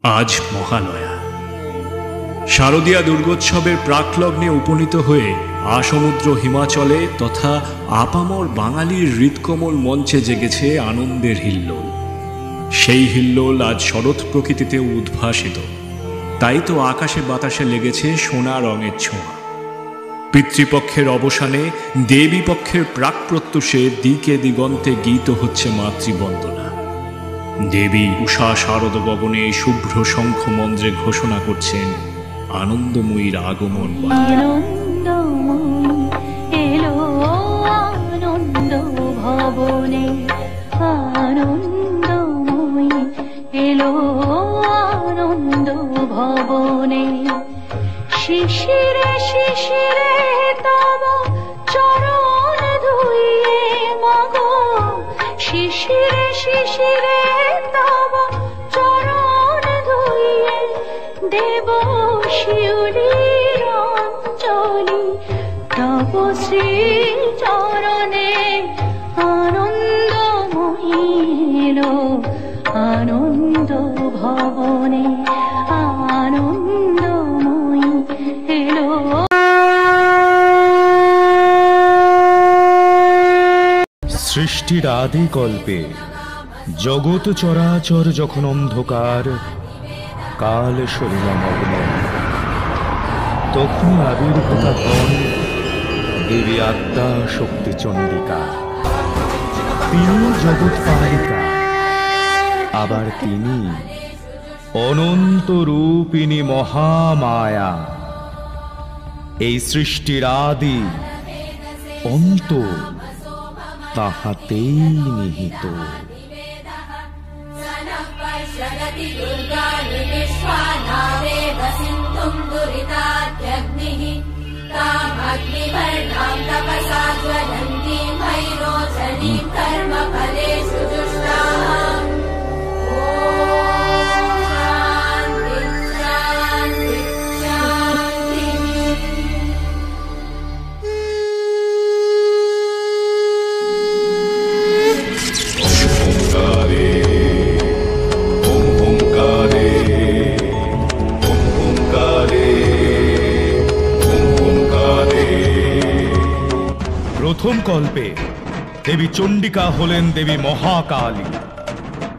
আজ মহালয়া। শারদীয়া দুর্গোৎসবের প্রাকলগ্নে উপনীত হয়ে আসমুদ্র হিমাচলে তথা আপামর বাঙালির হৃৎকমল মঞ্চে জেগেছে আনন্দের হিল্লোল। সেই হিল্লোল আজ শরৎ প্রকৃতিতেও উদ্ভাসিত। তাই তো আকাশে বাতাসে লেগেছে সোনা রঙের ছোঁয়া। পিতৃপক্ষের অবসানে দেবী পক্ষের প্রাক প্রত্যুষে দিকে দিগন্তে গীত হচ্ছে মাতৃবন্দনা। দেবী উষা শারদ গগনে শুভ্র শঙ্খ মন্ত্রে ঘোষণা করছেন আনন্দময়ীর আগমন। শিশিরে শিশিরে তব চরণ ধুইয়ে মাগো, শিশিরে শিশিরে তব চরণ ধুইয়ে দেব শিউলির অঞ্জলি। তব শ্রী চরণে আনন্দময়ী এলো, আনন্দ ভবনে আনন্দময়ী এলো। সৃষ্টির আদি কল্পে জগৎ চরাচর যখন অন্ধকার, কাল শরীরমগ্ন, তখন আবির্ভূতা হন দেবী আদ্যা শক্তি চণ্ডিকা। তিনি জগৎ পালিকা, আবার তিনি অনন্ত রূপিণী মহামায়া। এই সৃষ্টির আদি অন্ত তাহাতেই নিহিত। প্রথম কল্পে দেবী চণ্ডিকা হলেন দেবী মহাকালী।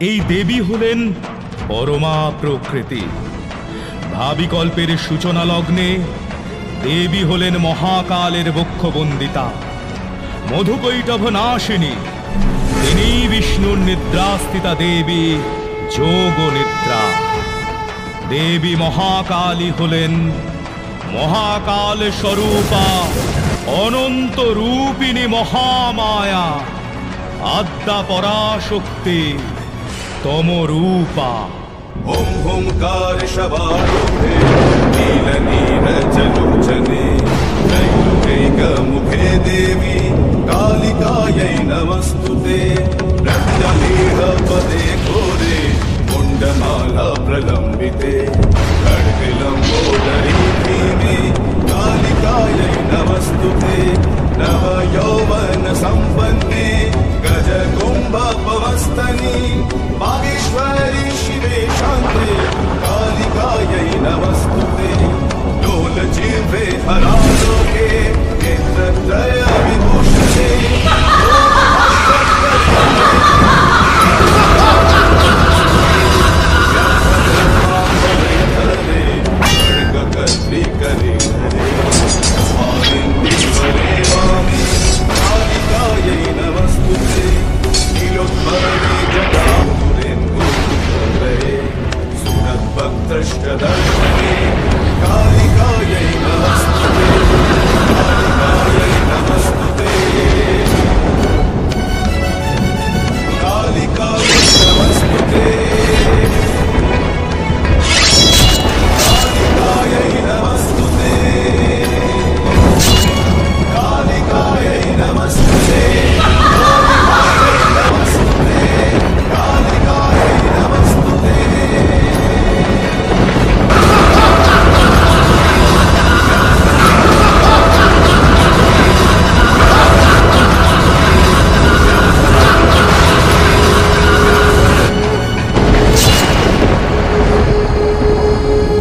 এই দেবী হলেন পরমা প্রকৃতি। ভাবী কল্পের সূচনা লগ্নে দেবী হলেন মহাকালের বক্ষবন্দিতা, মধুকৈটভ নাশিনী। তিনি বিষ্ণুর নিদ্রাস্থিতা দেবী যোগ নিদ্রা। দেবী মহাকালী হলেন মহাকাল স্বরূপা, অনন্ত রূপিণী মহামায়া, আদ্যা পরাশক্তি তমরূপা। ওম ওঙ্কার শবারূপে নীল নীরজলোচনে त्रैलोक्यैक मुखे देवी कालिकायै नमस्तुते। रत्नलेह पदे घोरे मुण्डमाला प्रलम्बिते खड्गलम्बोदरी भीमे कालिकायै नमस्तुते। नव यौवन सम्पन्ने गजकुम्भपवस्तनि वागीश्वरी शिवे शान्ते कालिकायै नमस्तुते। लोलजिह्वे हरालोके नेत्रत्रय विभूषणे कालिकायै नमस्तुते, कालिकायै नमस्तुते।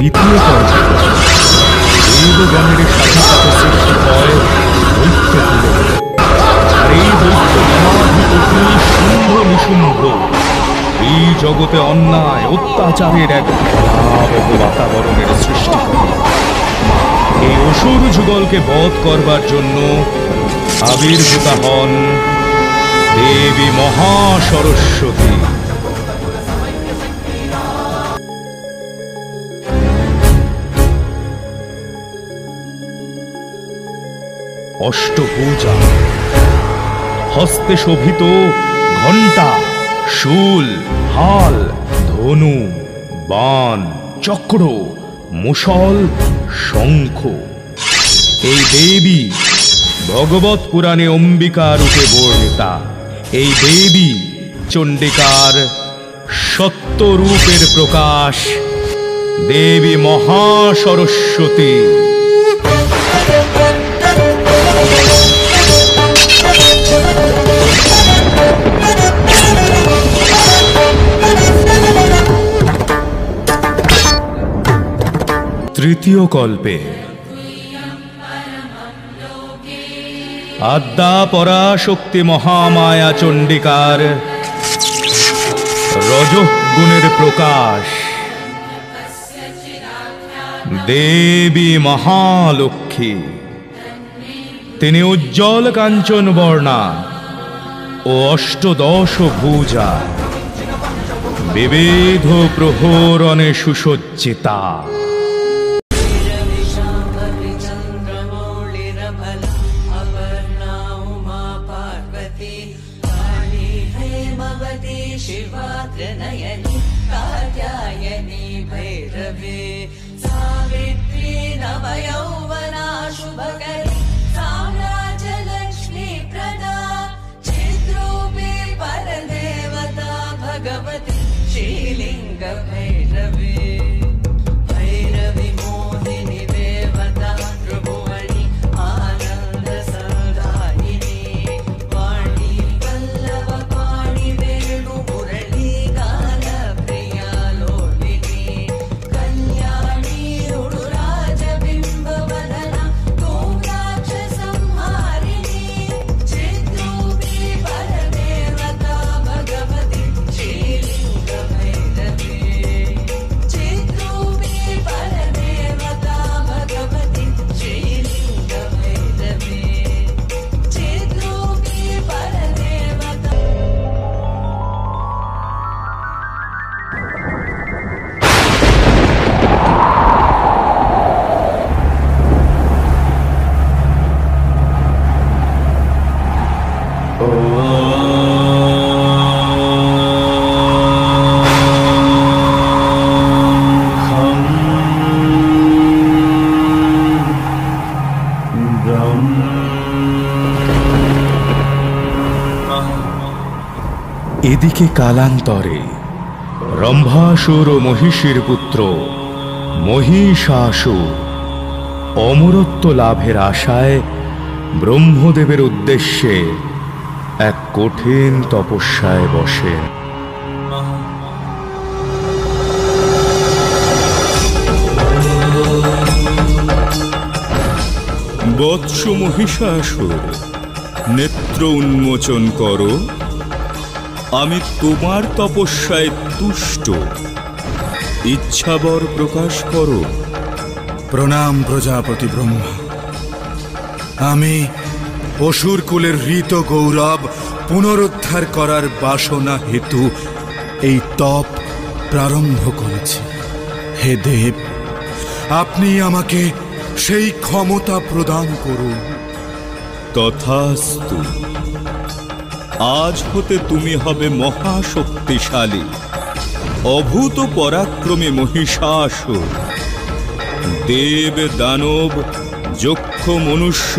দ্বিতীয় পর্বে দেবগণের সাথে সাথে সৃষ্টি হয় দৈত্য কুলের। আর এই দৈত্য মহাধিপতি শুম্ভ নিশুম্ভ এই জগতে অন্যায় অত্যাচারের এক ভয়াবহ বাতাবরণের সৃষ্টি করে। এই অসুর যুগলকে বধ করবার জন্য আবির্ভূত হন দেবী মহাসরস্বতী। অষ্টভুজা, হস্তে শোভিত ঘণ্টা, শূল, হাল, ধনু, বাণ, চক্র, মুষল, শঙ্খ। এই দেবী ভগবত পুরাণে অম্বিকা রূপে বর্ণিতা। এই দেবী চণ্ডিকার সত্য রূপের প্রকাশ, দেবী মহাসরস্বতী। তৃতীয় কল্পে আদ্যা পরাশক্তি মহামায়া চণ্ডিকার রজঃগুণের প্রকাশ, দেবী মহালক্ষ্মী। তিনি উজ্জ্বল কাঞ্চন বর্ণা ও অষ্টদশ ভুজা, বিবিধ প্রহরণে সুসজ্জিতা। शिवाग्रनयनी कात्यायनी भैरवी सावित्री नवयौवना शुभकरी साम्राज्यलक्ष्मी प्रदा चिद्रूपी परदेवता भगवती श्रीलिंग भैरवी भैरवी मोहिनी देवता त्रिभुवनी आनंद संदायिनी वाणी वल्लभ पाणि वेणु मुरली गान प्रिया लोलिनी कल्याणी उडुराज बिंब वदना गोराक्ष संहारिणी चिद्रूपी परदेवता भगवती श्रीलिंग भैरवी चिद्रूपी परदेवता भगवती श्रीलिंग भैरवी चिद्रूपी परदेवता। এদিকে কালান্তরে রম্ভাসুর ও মহিষীর পুত্র মহিষাসুর অমরত্ব লাভের আশায় ব্রহ্মদেবের উদ্দেশ্যে এক কঠিন তপস্যায় বসে। বৎস মহিষাসুর, নেত্র উন্মোচন করো, আমি তোমার তপস্যায় তুষ্ট, ইচ্ছাবর প্রকাশ করো। প্রণাম প্রজাপতি ব্রহ্মা। আমি অসুর কুলের ঋত গৌরব পুনরুদ্ধার করার বাসনা হেতু এই তপ প্রারম্ভ করেছি। হে দেব, আপনি আমাকে সেই ক্ষমতা প্রদান করুন। তথাস্তু। আজ হতে তুমি হবে মহাশক্তিশালী, অভূত পরাক্রমী মহিষাসুর। দেব দানব যক্ষ মনুষ্য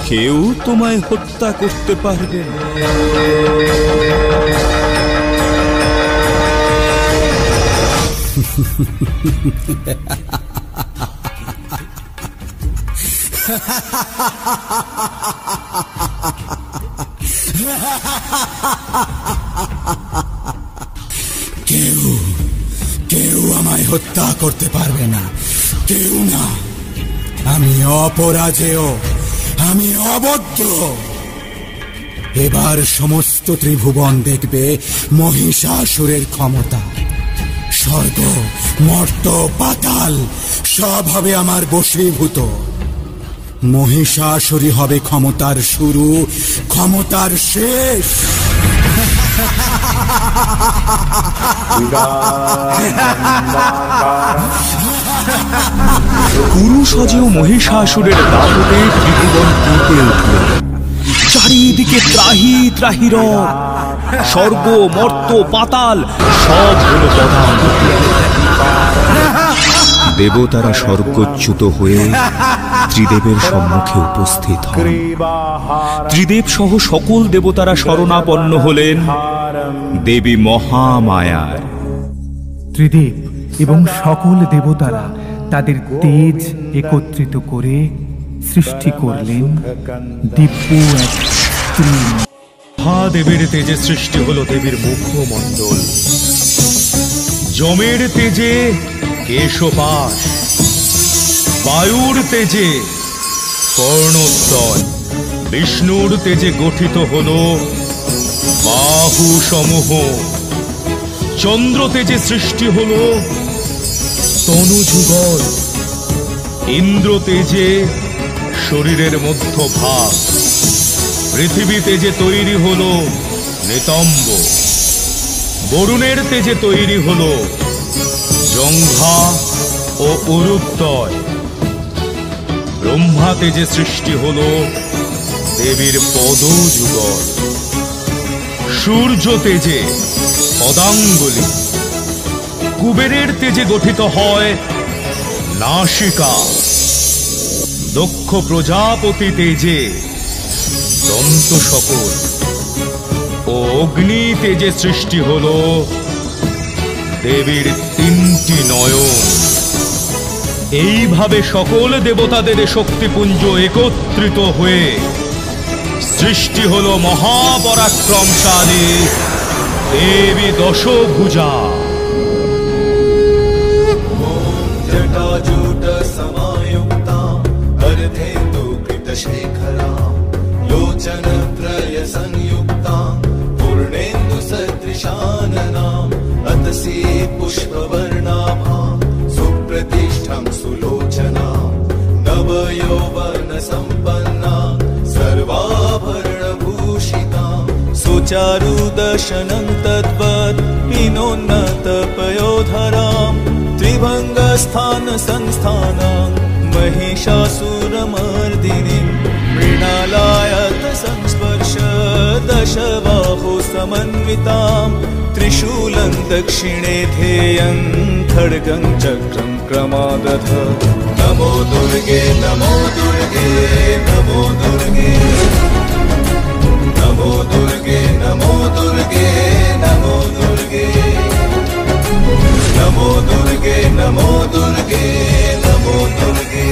কেউ তোমায় হত্যা করতে পারবে না। কেউ আমায় হত্যা করতে পারবে না, কেউ না। আমি অপরাজেয়, আমি অবদ্ধ। এবার সমস্ত ত্রিভুবন দেখবে মহিষাসুরের ক্ষমতা। স্বর্গ, মর্ত, পাতাল সব হবে আমার বশীভূত। মহিষাসুরই হবে ক্ষমতার শুরু, ক্ষমতার শেষ। পুরুষ অজেয় মহিষাসুরের দাপটে ত্রিভুবন কেঁপে উঠল। চারিদিকে ত্রাহি ত্রাহি রব, স্বর্গ, মর্ত, পাতাল সব হলো পদাঙ্ক। দেবতারা স্বর্গচ্যুত হয়ে ত্রিদেবের সম্মুখে উপস্থিত হন। ত্রিদেব সহ সকল দেবতারা শরণাপন্ন হলেন দেবী মহামায়ার। ত্রিদেব এবং সকল দেবতারা তাদের তেজ একত্রিত করে সৃষ্টি করলেন দিব্য এক স্ত্রী। মহাদেবের তেজে সৃষ্টি হলো দেবীর মুখমণ্ডল, যমের তেজে কেশপাশ, বায়ুর তেজে কর্ণোত্তর, বিষ্ণুর তেজে গঠিত হলো বাহু সমূহ, চন্দ্র তেজে সৃষ্টি হলো তনুযুগল, ইন্দ্র তেজে শরীরের মধ্যভাগ, পৃথিবী তেজে তৈরি হলো নিতম্ব, বরুণের তেজে তৈরি হলো জঙ্ঘা ও উরুত্তয়, ব্রহ্মা তেজে সৃষ্টি হলো দেবীর পদযুগল, সূর্য তেজে পদাঙ্গুলি, কুবেরের তেজে গঠিত হয় নাসিকা, দক্ষ প্রজাপতি তেজে দন্ত সকল ও অগ্নি তেজে সৃষ্টি হলো দেবীর 3টি নয়ন। এইভাবে সকল দেবতাদের শক্তিপুঞ্জ একত্রিত হয়ে সৃষ্টি হলো মহাপরাক্রমশালী দেবী দশভুজা। जटाजूट समायुक्ता अर्धेन्दुकृतशेखरा लोचनत्रय संयुक्ता पूर्णेन्दुसदृशाननाम् अतसी पुष्पवर्णाभा सुप्रतिष्ठां सुलोचना नवयौवनसम्पन्ना सर्वाभरणभूषिता सुचारुदशनं तद्वत् पिनोन्नतपयोधराम् त्रिभंगस्थान संस्थानं महिषासुरमर्दिनीं मृणालायत संस्पर्श दशबाहु समन्वितां त्रिशूलं दक्षिणे ध्येयं खड्गं चक्रं क्रमादथ। नमो दुर्गे नमो दुर्गे नमो दुर्गे नमो दुर्गे नमो दुर्गे नमो दुर्गे नमो दुर्गे नमो दुर्गे नमो दुर्गे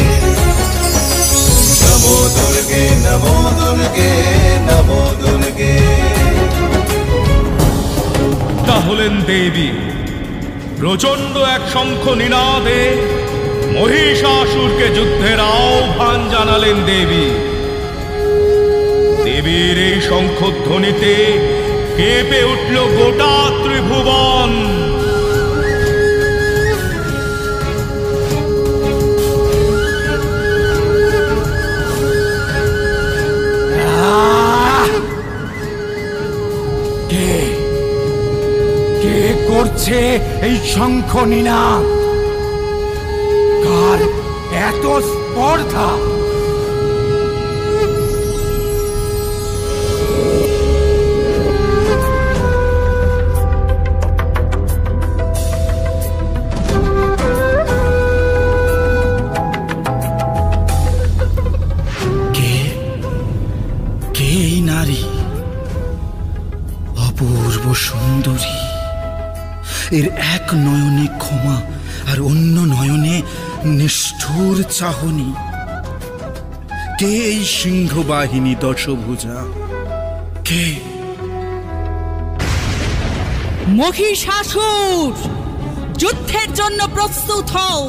नमो दुर्गे नमो दुर्गे नमो दुर्गे। হলেন দেবী। প্রচন্ড এক শঙ্খ নিনাদে মহিষাসুরকে যুদ্ধের আহ্বান জানালেন দেবী। দেবীর এই শঙ্খধ্বনিতে কেঁপে উঠল গোটা ত্রিভুবন। কে করছে এই শঙ্খ নিনাদ? কার এত স্পর্ধা? কে এই নারী? অপূর্ব সুন্দরী। এর এক নয়নে ক্ষমা আর অন্য নয়নে নিষ্ঠুর চাহনি। কে এই সিংহবাহিনী দশভুজা? কে? মহিষাসুর, যুদ্ধের জন্য প্রস্তুত হও।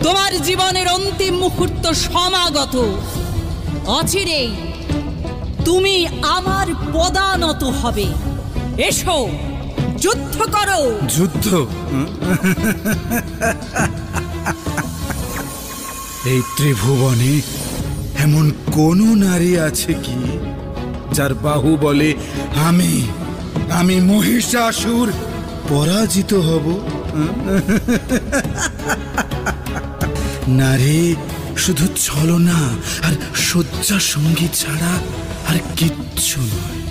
তোমার জীবনের অন্তিম মুহূর্ত সমাগত। অচিরেই তুমি আমার পদানত হবে। এসো, যুদ্ধ করো। যুদ্ধ? এই ত্রিভুবনে এমন কোন নারী আছে কি যার বাহু বলে আমি মহিষাসুর পরাজিত হব? নারী শুধু ছলনা আর শয্যা সঙ্গী ছাড়া আর কিচ্ছু নয়।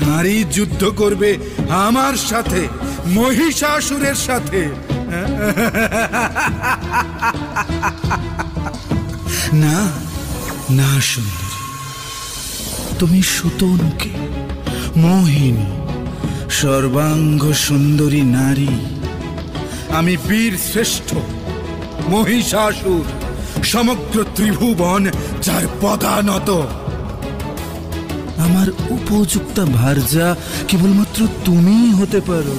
নারী যুদ্ধ করবে আমার সাথে, মহিষাসুরের সাথে। না না সুন্দরী, তুমি সুতনুকে, মোহিনী, সর্বাঙ্গ সুন্দরী নারী। আমি বীর শ্রেষ্ঠ মহিষাসুর, সমগ্র ত্রিভুবন যার পদানত। আমার উপযুক্ত ভার্যা কেবলমাত্র তুমিই হতে পারো।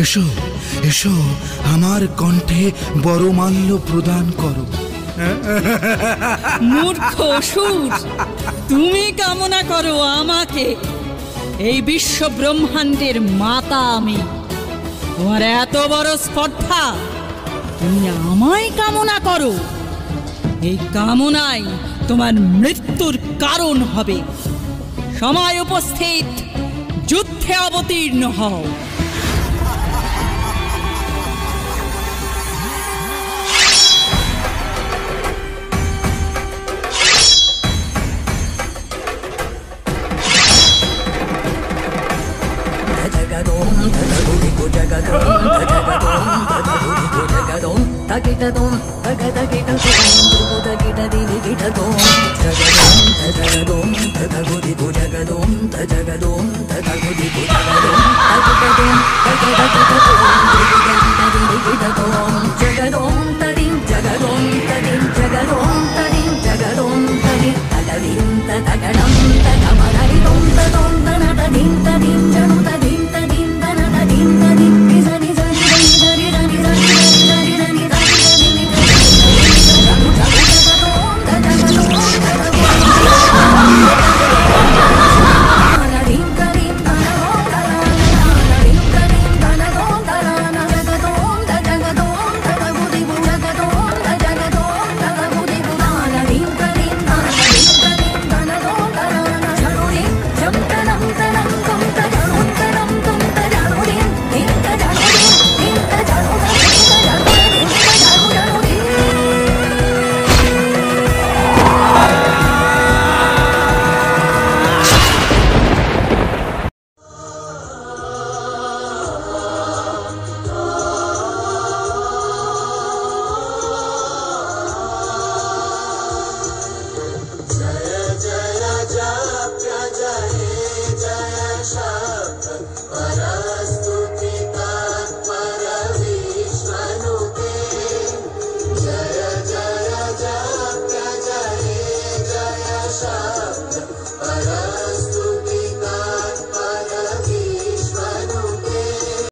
এসো এসো, আমার কণ্ঠে বরমাল্য প্রদান করো। মূর্খ অসুর, তুমি কামনা করো আমাকে। এই বিশ্ব ব্রহ্মাণ্ডের মাতা আমি। তোমার এত বড় স্পর্ধা, তুমি আমায় কামনা করো। এই কামনাই তোমার মৃত্যুর কারণ হবে। সময় উপস্থিত, যুদ্ধে অবতীর্ণ হও। জগদম